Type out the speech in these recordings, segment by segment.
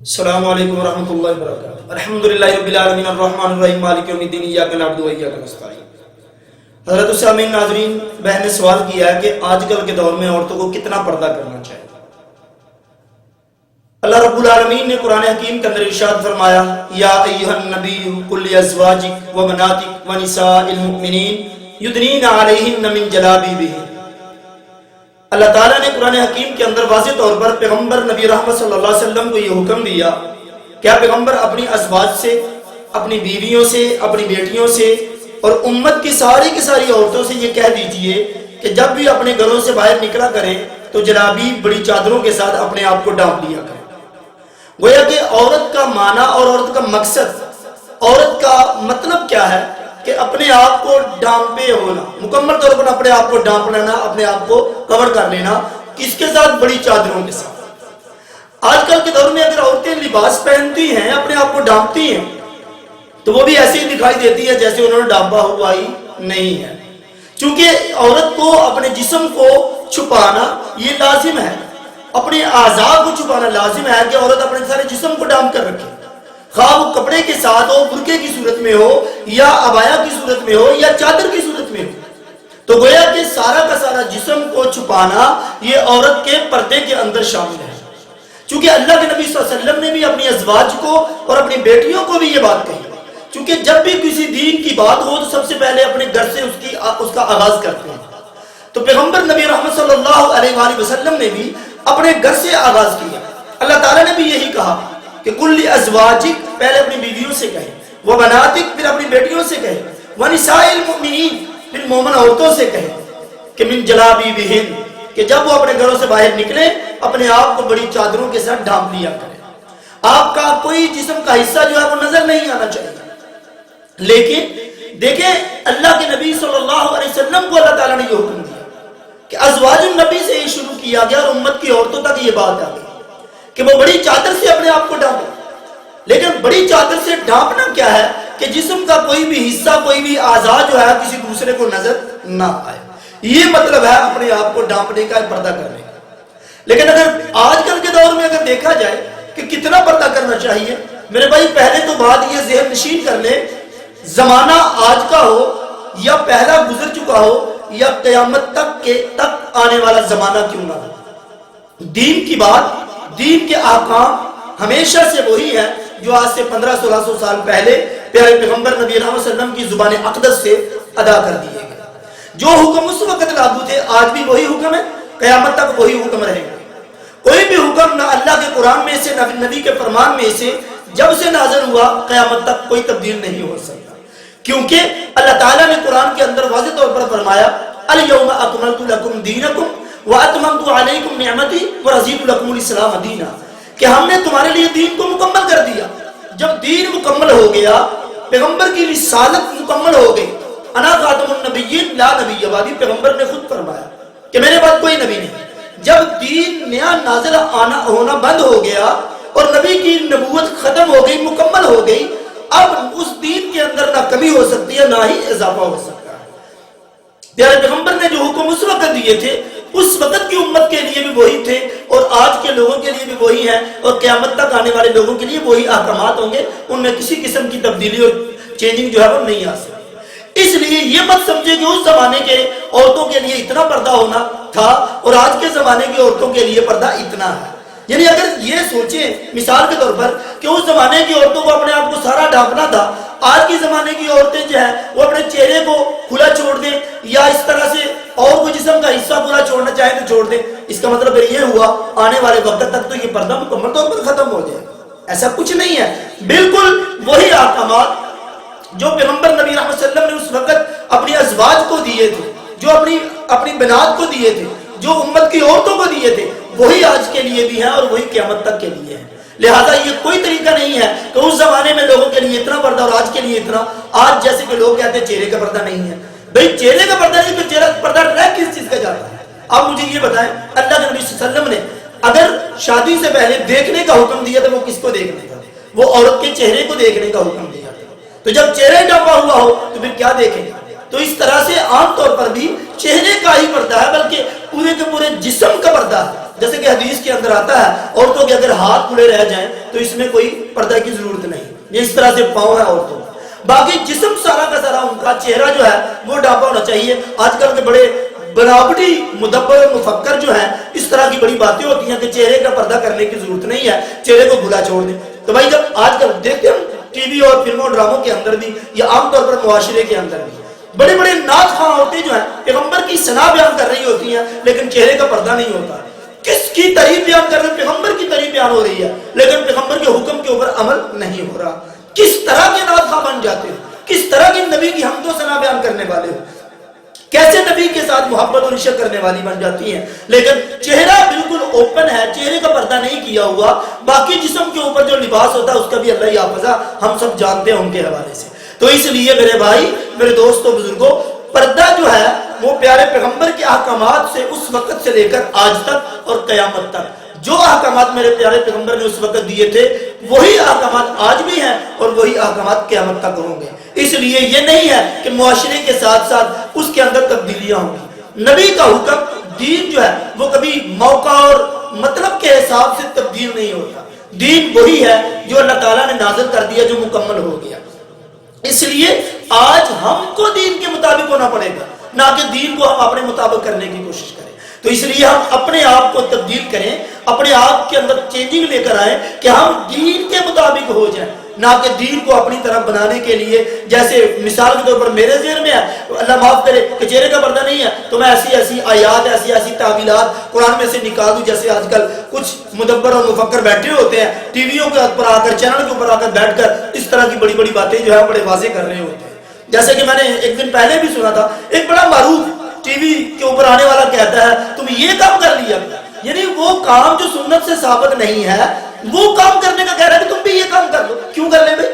السلام علیکم ورحمۃ اللہ وبرکاتہ۔ الحمدللہ رب العالمین الرحمن الرحیم مالک یوم الدین ایاک نعبد و ایاک نستعین۔ حضرت سامعین ناظرین، بہن نے سوال کیا ہے کہ آج کل کے دور میں عورتوں کو کتنا پردہ کرنا چاہیے۔ اللہ رب العالمین نے قرآن حکیم کے اندر ارشاد فرمایا، یا ایھا النبی قل لازواجک و بناتک و نساء المؤمنین یدنین علیہن من جلابیبہن۔ اللہ تعالیٰ نے قرآن حکیم کے اندر واضح طور پر پیغمبر نبی رحمت صلی اللہ علیہ وسلم کو یہ حکم دیا کہ آپ پیغمبر اپنی ازواج سے، اپنی بیویوں سے، اپنی بیٹیوں سے اور امت کی ساری عورتوں سے یہ کہہ دیجئے کہ جب بھی اپنے گھروں سے باہر نکلا کریں تو جلابیب بڑی چادروں کے ساتھ اپنے آپ کو ڈھانپ لیا کریں۔ گویا کہ عورت کا معنی اور عورت کا مقصد، عورت کا مطلب کیا ہے کہ اپنے آپ کو ڈانپے ہونا، مکمل طور پر اپنے آپ کو ڈانپ لینا، اپنے آپ کو کور کر لینا، کس کے ساتھ؟ بڑی چادروں کے ساتھ۔ آج کل کے دور میں اگر عورتیں لباس پہنتی ہیں، اپنے آپ کو ڈانپتی ہیں، تو وہ بھی ایسے ہی دکھائی دیتی ہے جیسے انہوں نے ڈانپا ہوا ہی نہیں ہے، چونکہ عورت کو اپنے جسم کو چھپانا یہ لازم ہے، اپنے اعضاء کو چھپانا لازم ہے کہ عورت اپنے سارے جسم کو ڈانپ کر رکھے، خواہ وہ کپڑے کے ساتھ ہو، برقعے کی صورت میں ہو، یا عبایا کی صورت میں ہو، یا چادر کی صورت میں ہو۔ تو گویا کہ سارا کا سارا جسم کو چھپانا یہ عورت کے پردے کے اندر شامل ہے، چونکہ اللہ کے نبی صلی اللہ علیہ وسلم نے بھی اپنی ازواج کو اور اپنی بیٹیوں کو بھی یہ بات کہی، چونکہ جب بھی کسی دین کی بات ہو تو سب سے پہلے اپنے گھر سے اس کا آغاز کرتے ہیں۔ تو پیغمبر نبی رحمت صلی اللہ علیہ وآلہ وسلم نے بھی اپنے گھر سے آغاز کیا۔ اللہ تعالیٰ نے بھی یہی کہا کہ کل ازواجک، پہلے اپنی بیویوں سے کہے، وہ بناتک، پھر اپنی بیٹیوں سے کہے، ونساء المؤمنین، پھر مومن عورتوں سے کہے کہ من جلابیبہن، کہ جب وہ اپنے گھروں سے باہر نکلے اپنے آپ کو بڑی چادروں کے ساتھ ڈھانپ لیا کرے، آپ کا کوئی جسم کا حصہ جو ہے وہ نظر نہیں آنا چاہیے۔ لیکن دیکھیں اللہ کے نبی صلی اللہ علیہ وسلم کو اللہ تعالیٰ نے یہ حکم دیا کہ ازواج النبی سے یہ شروع کیا گیا اور امت کی عورتوں تک یہ بات آ گئی کہ وہ بڑی چادر سے اپنے آپ کو ڈھانپے۔ لیکن بڑی چادر سے ڈھانپنا کیا ہے کہ جسم کا کوئی بھی حصہ، کوئی بھی اعضاء جو ہے کسی دوسرے کو نظر نہ آئے، یہ مطلب ہے اپنے آپ کو ڈھانپنے کا، پردہ کرنے کا۔ لیکن اگر آج کل کے دور میں اگر دیکھا جائے کہ کتنا پردہ کرنا چاہیے، میرے بھائی پہلے تو بات یہ ذہن نشین کر لیں، زمانہ آج کا ہو یا پہلا گزر چکا ہو یا قیامت تک آنے والا زمانہ کیوں نہ ہو، دین کی بات، دین کے احکام ہمیشہ سے وہی ہے جو آج سے 1500-1600 سال پہلے پیارے پیغمبر نبی رحمت صلی اللہ علیہ وسلم کی زبان اقدس سے ادا کر دیے گئے۔ جو حکم اس وقت لاگو تھے آج بھی وہی حکم ہے، قیامت تک وہی حکم رہے گا۔ کوئی بھی حکم نہ اللہ کے قرآن میں سے، نہ نبی کے فرمان میں سے جب سے نازل ہوا قیامت تک کوئی تبدیل نہیں ہو سکتا، کیونکہ اللہ تعالیٰ نے قرآن کے اندر واضح طور پر فرمایا، الیوم اکملت لکم دینکم واتممت علیکم نعمتی ورضیت لکم الاسلام دینا، کہ ہم نے تمہارے لیے دین کو مکمل کر دیا۔ جب دین مکمل ہو گیا، پیغمبر کی رسالت مکمل ہو گئی، انا خاتم النبیین لا نبی بعدی، پیغمبر نے خود فرمایا کہ میرے بعد کوئی نبی نہیں۔ جب دین نیا نازل ہونا بند ہو گیا اور نبی کی نبوت ختم ہو گئی، مکمل ہو گئی، اب اس دین کے اندر نہ کمی ہو سکتی ہے نہ ہی اضافہ ہو سکتا ہے۔ پیارے پیغمبر نے جو حکم اس وقت دیے تھے اس وقت کی امت کے لیے بھی وہی تھے اور آج کے لوگوں کے لیے بھی وہی ہیں، اور قیامت تک آنے والے لوگوں کے لیے وہی احکامات ہوں گے، ان میں کسی قسم کی تبدیلی اور چینجنگ جو ہے وہ نہیں آ سکتی۔ اس لیے یہ مت سمجھے کہ اس زمانے کے عورتوں کے لیے اتنا پردہ ہونا تھا اور آج کے زمانے کی عورتوں کے لیے پردہ اتنا ہے۔ یعنی اگر یہ سوچیں مثال کے طور پر کہ اس زمانے کی عورتوں کو اپنے آپ کو سارا ڈھانپنا تھا، آج کی زمانے کی عورتیں جو ہیں وہ اپنے چہرے کو کھلا چھوڑ دیں یا اس طرح سے اور کوئی جسم کا حصہ پورا چھوڑنا چاہیں تو چھوڑ دیں، اس کا مطلب یہ ہوا آنے والے وقت تک تو یہ پردہ مکمل طور پر ختم ہو جائے۔ ایسا کچھ نہیں ہے، بالکل وہی احکامات جو پیغمبر نبی رحمت صلی اللہ علیہ وسلم نے اس وقت اپنی ازواج کو دیے تھے، جو اپنی بنات کو دیے تھے، جو امت کی عورتوں کو دیے تھے، وہی آج کے لیے بھی ہیں اور وہی قیامت تک کے لیے ہیں۔ لہذا یہ کوئی طریقہ نہیں ہے کہ اس زمانے میں لوگوں کے لیے اتنا پردہ اور آج کے لیے اتنا۔ آج جیسے کہ لوگ کہتے ہیں چہرے کا پردہ نہیں ہے، بھئی چہرے کا پردہ نہیں تو چہرہ پردہ رہ کس چیز کا جاتا ہے؟ آپ مجھے یہ بتائیں، اللہ کے نبی صلی اللہ علیہ وسلم نے اگر شادی سے پہلے دیکھنے کا حکم دیا تو وہ کس کو دیکھنے کا؟ وہ عورت کے چہرے کو دیکھنے کا حکم دیا۔ تو جب چہرے ڈھانپا ہوا ہو تو پھر کیا دیکھیں گے؟ تو اس طرح سے عام طور پر بھی چہرے کا ہی پردہ ہے، بلکہ پورے کے پورے جسم کا پردہ ہے۔ جیسے کہ حدیث کے اندر آتا ہے عورتوں کے اگر ہاتھ کھلے رہ جائیں تو اس میں کوئی پردہ کی ضرورت نہیں، یہ اس طرح سے پاؤں ہے عورتوں کا، باقی جسم سارا کا سارا ان کا چہرہ جو ہے وہ ڈھانپا ہونا چاہیے۔ آج کل کے بڑے بناوٹی مدبر اور مفکر جو ہیں اس طرح کی بڑی باتیں ہوتی ہیں کہ چہرے کا پردہ کرنے کی ضرورت نہیں ہے، چہرے کو کھلا چھوڑ دیں۔ تو بھائی جب آج کل دیکھتے ہیں ٹی وی اور فلموں اور ڈراموں کے اندر بھی یا عام طور پر معاشرے کے اندر بھی بڑے بڑے نعت خواں عورتیں جو ہیں پیغمبر کی ثنا بیان کر رہی ہوتی ہیں لیکن چہرے کا پردہ نہیں ہوتا، کس کی تعریف بیان کر رہے ہیں؟ پیغمبر کی تعریف بیان ہو رہی ہے لیکن پیغمبر کے حکم کے اوپر عمل نہیں ہو رہا۔ کس طرح کے نعت خواں بن جاتے ہیں، کس طرح کی نبی کی حمد و ثنا بیان کرنے والے ہو، کیسے نبی کے ساتھ محبت اور عشق کرنے والی بن جاتی ہیں، لیکن چہرہ بالکل اوپن ہے، چہرے کا پردہ نہیں کیا ہوا، باقی جسم کے اوپر جو لباس ہوتا ہے اس کا بھی اللہ ہی حافظ ہے، ہم سب جانتے ہیں ان کے حوالے سے۔ تو اس لیے میرے بھائی، میرے دوستوں، بزرگوں، پردہ جو ہے وہ پیارے پیغمبر کے احکامات سے اس وقت سے لے کر آج تک اور قیامت تک جو احکامات میرے پیارے پیغمبر نے اس وقت دیے تھے وہی احکامات آج بھی ہیں اور وہی احکامات قیامت تک ہوں گے۔ اس لیے یہ نہیں ہے کہ معاشرے کے ساتھ ساتھ اس کے اندر تبدیلیاں ہوں گی۔ نبی کا حکم، دین جو ہے وہ کبھی موقع اور مطلب کے حساب سے تبدیل نہیں ہوتا، دین وہی ہے جو اللہ تعالیٰ نے نازل کر دیا، جو مکمل ہو گیا۔ اس لیے آج ہم کو دین کے مطابق ہونا پڑے گا، نہ کہ دین کو ہم اپنے مطابق کرنے کی کوشش کریں۔ تو اس لیے ہم اپنے آپ کو تبدیل کریں، اپنے آپ کے اندر چینجنگ لے کر آئیں کہ ہم دین کے مطابق ہو جائیں، نہ کہ دین کو اپنی طرف بنانے کے لیے۔ جیسے مثال کے طور پر میرے ذہن میں ہے، اللہ معاف کرے کہ چہرے کا پردہ نہیں ہے تو میں ایسی ایسی آیات، ایسی ایسی تعویلات قرآن میں سے نکال دوں، جیسے آج کل کچھ مدبر اور مفکر بیٹھے ہوتے ہیں ٹی ویوں کے اوپر آ کر، چینل کے اوپر آ کر بیٹھ کر اس طرح کی بڑی بڑی باتیں جو ہے بڑے واضح کر رہے ہوتے ہیں۔ جیسے کہ میں نے ایک دن پہلے بھی سنا تھا، ایک بڑا معروف ٹی وی کے اوپر آنے والا کہتا ہے تم یہ کام کر لیا، یعنی وہ کام جو سنت سے ثابت نہیں ہے وہ کام کرنے کا کہہ رہا ہے کہ تم بھی یہ کام کر لو۔ کیوں کر لیں بھائی؟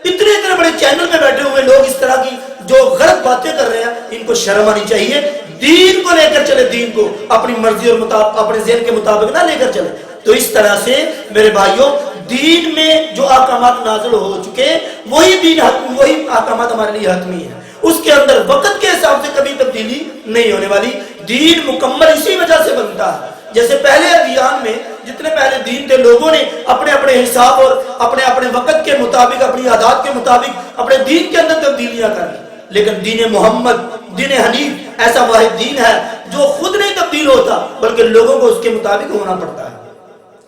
اتنے اتنے بڑے چینل میں بیٹھے ہوئے لوگ اس طرح کی جو غلط باتیں کر رہے ہیں، ان کو شرم آنی چاہیے۔ دین کو لے کر چلے، دین کو اپنی مرضی اور اپنے ذہن کے مطابق نہ لے کر چلے۔ تو اس طرح سے میرے بھائیوں، دین میں جو احکامات نازل ہو چکے وہی دین حتمی، وہی احکامات ہمارے لیے حتمی ہیں، اس کے اندر وقت کے حساب سے کبھی تبدیلی نہیں ہونے والی۔ دین مکمل اسی وجہ سے بنتا ہے، جیسے پہلے ادیان میں جتنے پہلے دین تھے لوگوں نے اپنے اپنے حساب اور اپنے اپنے وقت کے مطابق، اپنی عادات کے مطابق اپنے دین کے اندر تبدیلیاں کر لی، لیکن دین محمد، دین حنیف ایسا واحد دین ہے جو خود نہیں تبدیل ہوتا بلکہ لوگوں کو اس کے مطابق ہونا پڑتا ہے۔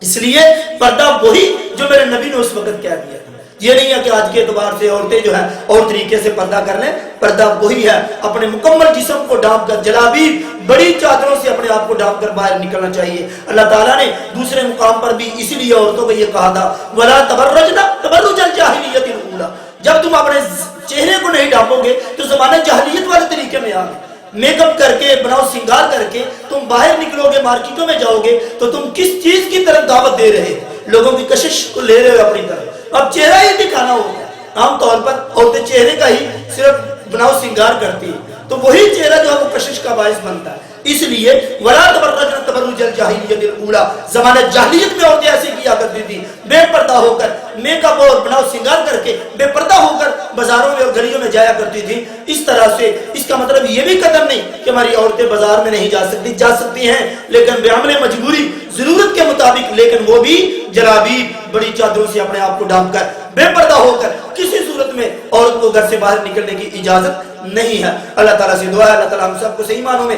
اس لیے پردہ وہی جو میرے نبی نے اس وقت کہہ دیا، یہ نہیں ہے کہ آج کے اعتبار سے عورتیں جو ہیں اور طریقے سے پردہ کر لیں، پردہ وہی ہے، اپنے مکمل جسم کو ڈھانپ کر، جلابیب بڑی چادروں سے اپنے آپ کو ڈھانپ کر باہر نکلنا چاہیے۔ اللہ تعالیٰ نے دوسرے مقام پر بھی اسی لیے عورتوں کو یہ کہا تھا وَلَا تَبَرَّجْنَا تَبَرُّجَ الْجَاهِلِيَّةِ الْأُولَىٰ، جب تم اپنے چہرے کو نہیں ڈھانپو گے تو زمانہ جاہلیت والے طریقے میں آ گئے، میک اپ کر کے، بناؤ سنگار کر کے تم باہر نکلو گے، مارکیٹوں میں جاؤ گے تو تم کس چیز کی طرف دعوت دے رہے ہیں؟ لوگوں کی کشش کو لے رہے ہو اپنی طرف۔ اب چہرہ ہی دکھانا ہوتا ہے، عام طور پر عورتیں چہرے کا ہی صرف بناؤ سنگار کرتی ہیں، تو وہی چہرہ جو ہے وہ کشش کا باعث بنتا ہے۔ اس لیے وَلَا تَبَرَّجْنَا تَبَرُّجَ الْجَاهِلِيَّةِ الْأُولَىٰ، زمانہ جاہلیت میں عورتیں ایسے کیا کرتی تھی، بے پردہ ہو کر، میک اپ اور بناؤ سنگار کر کے بے پردہ ہو کر بازاروں میں اور گلیوں میں جایا کرتی تھی۔ اس طرح سے اس کا مطلب یہ بھی قدم نہیں کہ ہماری عورتیں بازار میں نہیں جا سکتی، جا سکتی ہیں لیکن بعمل مجبوری، ضرورت کے مطابق، لیکن وہ بھی جلابیب بڑی چادروں سے اپنے آپ کو ڈھانپ کر، بے پردہ ہو کر، کسی صورت میں عورت کو گھر سے باہر نکلنے کی اجازت نہیں ہے۔ اللہ تعالیٰ سے دعا ہے اللہ تعالیٰ ہم سب کو صحیح معنوں میں،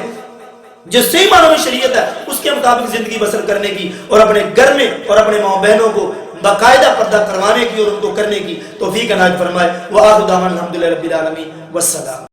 جو صحیح معنوں میں شریعت ہے اس کے مطابق زندگی بسر کرنے کی اور اپنے گھر میں اور اپنے ماں بہنوں کو باقاعدہ پردہ کروانے کی اور ان کو کرنے کی توفیق عنایت فرمائے۔ وآخر دعوانا الحمدللہ رب العالمین والسلام۔